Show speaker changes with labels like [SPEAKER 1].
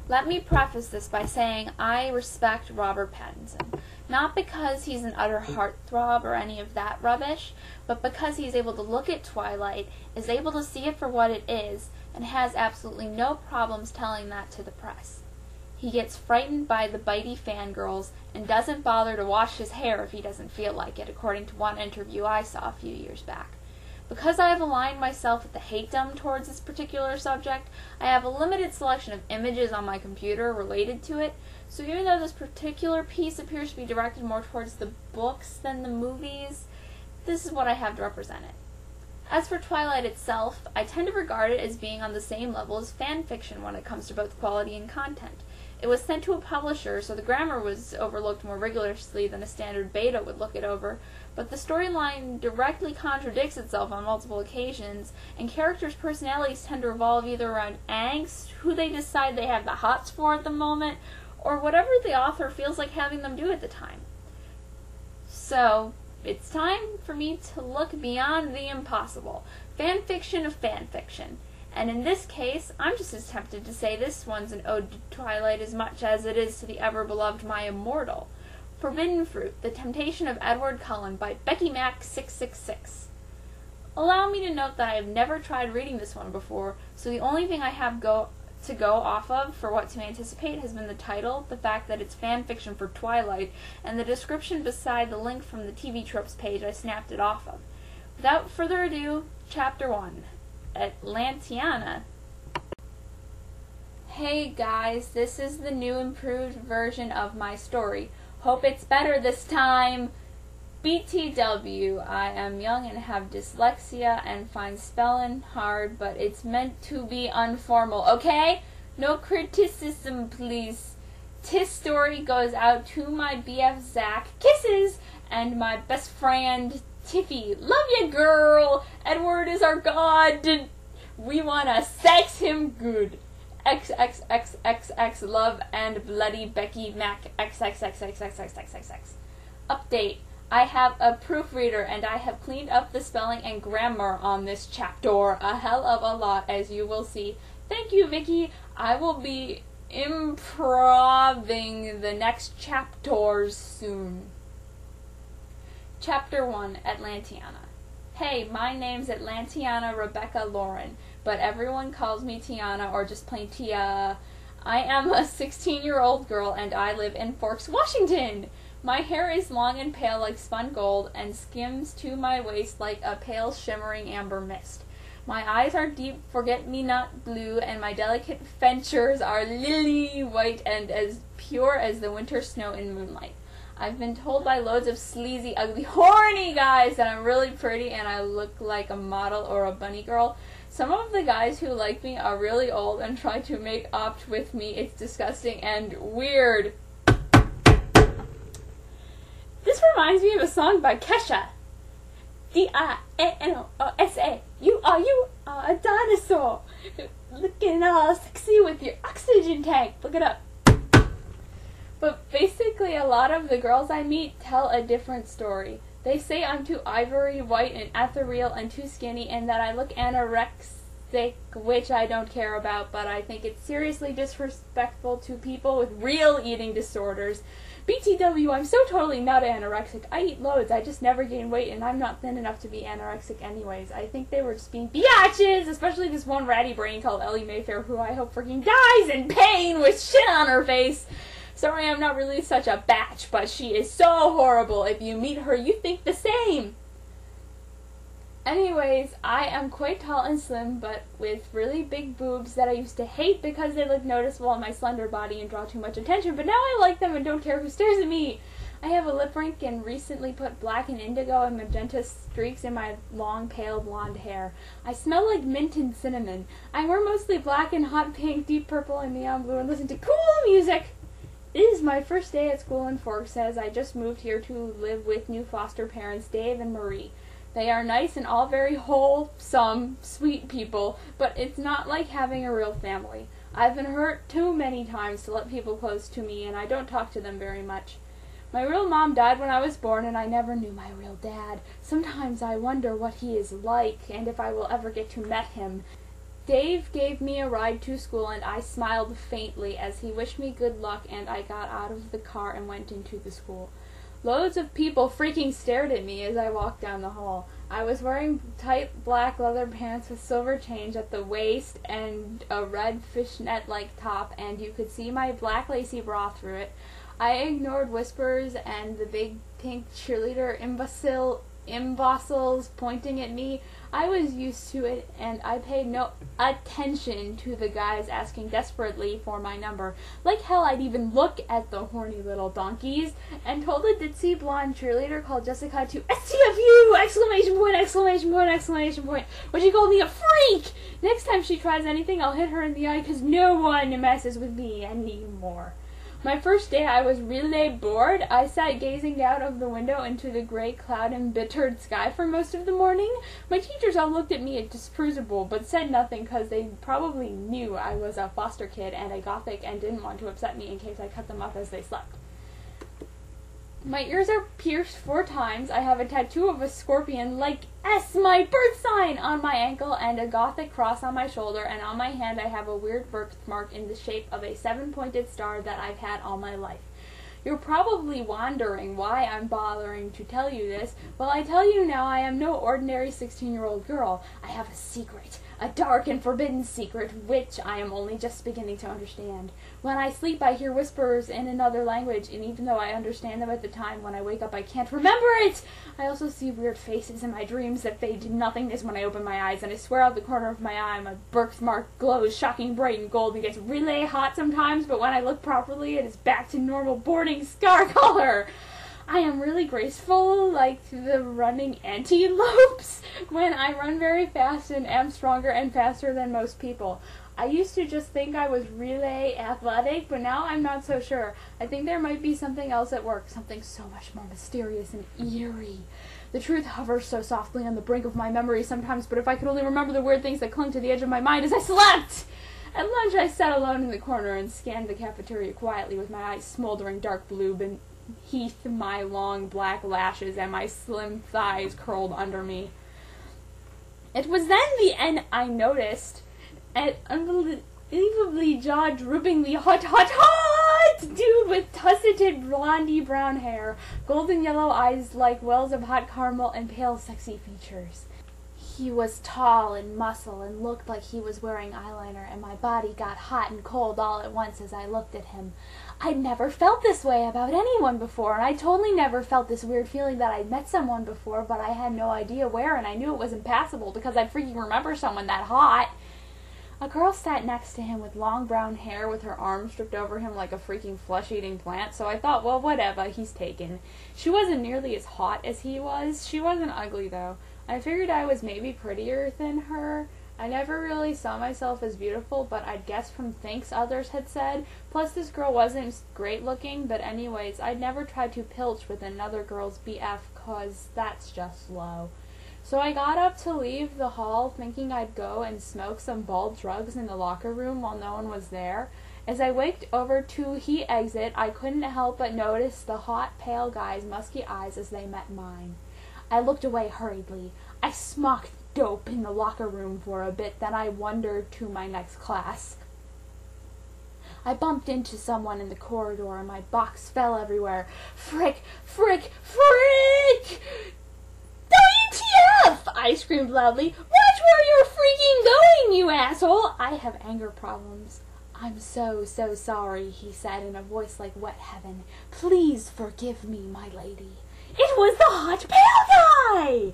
[SPEAKER 1] Let me preface this by saying I respect Robert Pattinson. Not because he's an utter heartthrob or any of that rubbish, but because he's able to look at Twilight, is able to see it for what it is, and has absolutely no problems telling that to the press. He gets frightened by the bitey fangirls and doesn't bother to wash his hair if he doesn't feel like it, according to one interview I saw a few years back. Because I have aligned myself with the hate-dom towards this particular subject, I have a limited selection of images on my computer related to it, so even though this particular piece appears to be directed more towards the books than the movies, this is what I have to represent it. As for Twilight itself, I tend to regard it as being on the same level as fan fiction when it comes to both quality and content. It was sent to a publisher, so the grammar was overlooked more rigorously than a standard beta would look it over, but the storyline directly contradicts itself on multiple occasions, and characters' personalities tend to revolve either around angst, who they decide they have the hots for at the moment, or whatever the author feels like having them do at the time. So, it's time for me to look beyond the impossible. Fan fiction of fan fiction. And in this case, I'm just as tempted to say this one's an ode to Twilight as much as it is to the ever-beloved My Immortal. Forbidden Fruit, The Temptation of Edward Cullen by Becky Mac 666. Allow me to note that I have never tried reading this one before, so the only thing I have to go off of for what to anticipate has been the title, the fact that it's fan fiction for Twilight, and the description beside the link from the TV Tropes page I snapped it off of. Without further ado, Chapter 1. Atlantiana. Hey guys, this is the new improved version of my story. Hope it's better this time. BTW, I am young and have dyslexia and find spelling hard, but it's meant to be informal, okay? No criticism, please. This story goes out to my BF Zach, kisses, and my best friend Tiffy. Love ya, girl! Edward is our god! We wanna sex him good. XXXXX love and bloody Becky Mac XXXXXXXX. Update. I have a proofreader and I have cleaned up the spelling and grammar on this chapter a hell of a lot, as you will see. Thank you, Vicky. I will be improving the next chapters soon. Chapter 1, Atlantiana. Hey, my name's Atlantiana Rebecca Lauren, but everyone calls me Tiana or just plain Tia. I am a 16-year-old girl and I live in Forks, Washington. My hair is long and pale like spun gold and skims to my waist like a pale shimmering amber mist. My eyes are deep forget-me-not blue and my delicate features are lily white and as pure as the winter snow in moonlight. I've been told by loads of sleazy, ugly, horny guys that I'm really pretty and I look like a model or a bunny girl. Some of the guys who like me are really old and try to make opt with me. It's disgusting and weird. This reminds me of a song by Kesha. D-I-A-N-O-S-A. You are a dinosaur. Looking all sexy with your oxygen tank. Look it up. But basically a lot of the girls I meet tell a different story. They say I'm too ivory white and ethereal and too skinny and that I look anorexic, which I don't care about, but I think it's seriously disrespectful to people with real eating disorders. BTW, I'm so totally not anorexic. I eat loads, I just never gain weight, and I'm not thin enough to be anorexic anyways. I think they were just being biatches, especially this one ratty brain called Ellie Mayfair, who I hope freaking dies in pain with shit on her face. Sorry, I'm not really such a batch, but she is so horrible. If you meet her, you think the same. Anyways, I am quite tall and slim, but with really big boobs that I used to hate because they look noticeable on my slender body and draw too much attention, but now I like them and don't care who stares at me. I have a lip rink and recently put black and indigo and magenta streaks in my long, pale blonde hair. I smell like mint and cinnamon. I wear mostly black and hot pink, deep purple, and neon blue and listen to cool music. It is my first day at school in Forks, as I just moved here to live with new foster parents, Dave and Marie. They are nice and all very wholesome, sweet people, but it's not like having a real family. I've been hurt too many times to let people close to me, and I don't talk to them very much. My real mom died when I was born, and I never knew my real dad. Sometimes I wonder what he is like, and if I will ever get to meet him. Dave gave me a ride to school, and I smiled faintly as he wished me good luck, and I got out of the car and went into the school. Loads of people freaking stared at me as I walked down the hall. I was wearing tight black leather pants with silver chains at the waist and a red fishnet-like top, and you could see my black lacy bra through it. I ignored whispers and the big pink cheerleader imbeciles pointing at me. I was used to it, and I paid no attention to the guys asking desperately for my number. Like hell, I'd even look at the horny little donkeys, and told a ditzy blonde cheerleader called Jessica to STFU! Exclamation point, exclamation point, exclamation point. When she called me a freak! Next time she tries anything, I'll hit her in the eye, 'cause no one messes with me anymore. My first day I was really bored. I sat gazing out of the window into the gray cloud-embittered sky for most of the morning. My teachers all looked at me disapprovingly, but said nothing because they probably knew I was a foster kid and a gothic and didn't want to upset me in case I cut them off as they slept. My ears are pierced 4 times. I have a tattoo of a scorpion, like S, my birth sign, on my ankle, and a gothic cross on my shoulder, and on my hand I have a weird birthmark in the shape of a 7-pointed star that I've had all my life. You're probably wondering why I'm bothering to tell you this. Well, I tell you now, I am no ordinary 16-year-old girl. I have a secret. A dark and forbidden secret, which I am only just beginning to understand. When I sleep, I hear whispers in another language, and even though I understand them at the time, when I wake up, I can't remember it! I also see weird faces in my dreams that fade to nothingness when I open my eyes, and I swear out the corner of my eye, my birthmark glows shocking bright and gold and gets really hot sometimes, but when I look properly, it is back to normal boarding scar color. I am really graceful, like the running antelopes, when I run very fast and am stronger and faster than most people. I used to just think I was really athletic, but now I'm not so sure. I think there might be something else at work, something so much more mysterious and eerie. The truth hovers so softly on the brink of my memory sometimes, but if I could only remember the weird things that clung to the edge of my mind as I slept! At lunch, I sat alone in the corner and scanned the cafeteria quietly with my eyes smoldering dark blue beneath my long black lashes and my slim thighs curled under me. It was then the end I noticed an unbelievably jaw-droopingly hot dude with tusseted blondie brown hair, golden yellow eyes like wells of hot caramel, and pale sexy features. He was tall and muscle and looked like he was wearing eyeliner, and my body got hot and cold all at once as I looked at him. I'd never felt this way about anyone before, and I totally never felt this weird feeling that I'd met someone before, but I had no idea where, and I knew it was impossible because I'd freaking remember someone that hot. A girl sat next to him with long brown hair with her arms stripped over him like a freaking flesh-eating plant, so I thought, well, whatever, he's taken. She wasn't nearly as hot as he was. She wasn't ugly, though. I figured I was maybe prettier than her. I never really saw myself as beautiful, but I'd guessed from things others had said. Plus, this girl wasn't great looking, but anyways, I'd never tried to pilch with another girl's BF, 'cause that's just low. So I got up to leave the hall, thinking I'd go and smoke some ball drugs in the locker room while no one was there. As I waked over to he exit, I couldn't help but notice the hot, pale guy's musky eyes as they met mine. I looked away hurriedly. I smoked dope in the locker room for a bit, then I wandered to my next class. I bumped into someone in the corridor and my box fell everywhere. Frick! Frick! Frick! WTF! I screamed loudly. Watch where you're freaking going, you asshole! I have anger problems. I'm so sorry, he said in a voice like wet heaven. Please forgive me, my lady. It was the hot pale guy!